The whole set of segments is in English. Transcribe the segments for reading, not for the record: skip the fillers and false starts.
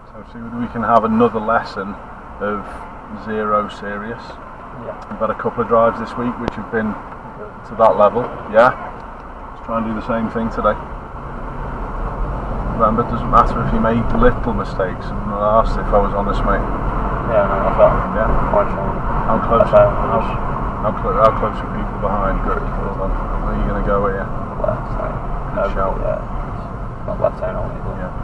So see whether we can have another lesson of zero serious. Yeah. We've had a couple of drives this week which have been to that level. Yeah. Let's try and do the same thing today. Remember, it doesn't matter if you make little mistakes. And I asked if I was honest, mate. Yeah, no, I felt. Yeah. How close? How close are people behind? Good. Well done. Where are you going to go here? Left side. Good shout. Yeah. Not left side only, but Yeah.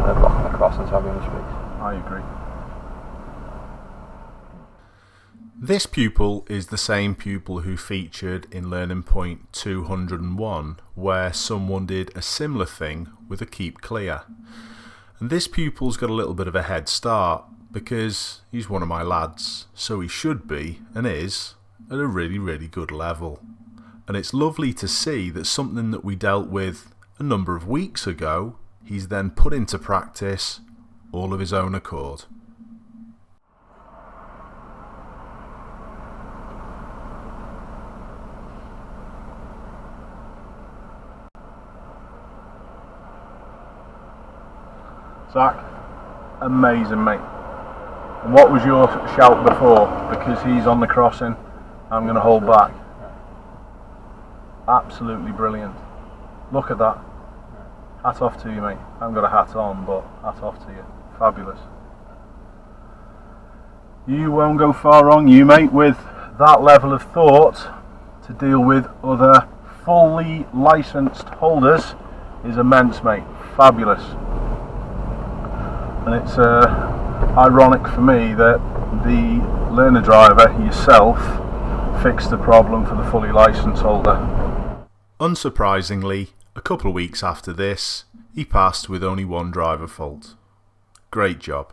they're blocking the crossing, so I'm going to speak. I agree. This pupil is the same pupil who featured in Learning Point 201, where someone did a similar thing with a keep clear. And this pupil's got a little bit of a head start because he's one of my lads, so he should be, and is, at a really, really good level. And it's lovely to see that something that we dealt with a number of weeks ago, he's then put into practice all of his own accord. Zach, amazing, mate. And what was your shout before? Because he's on the crossing, I'm going to hold back. Absolutely brilliant. Look at that. Hat off to you, mate. I haven't got a hat on, but hat off to you. Fabulous. You won't go far wrong, you, mate, with that level of thought to deal with other fully licensed holders is immense, mate. Fabulous. And it's ironic for me that the learner driver yourself fixed the problem for the fully licensed holder. Unsurprisingly, a couple of weeks after this, he passed with only one driver fault. Great job.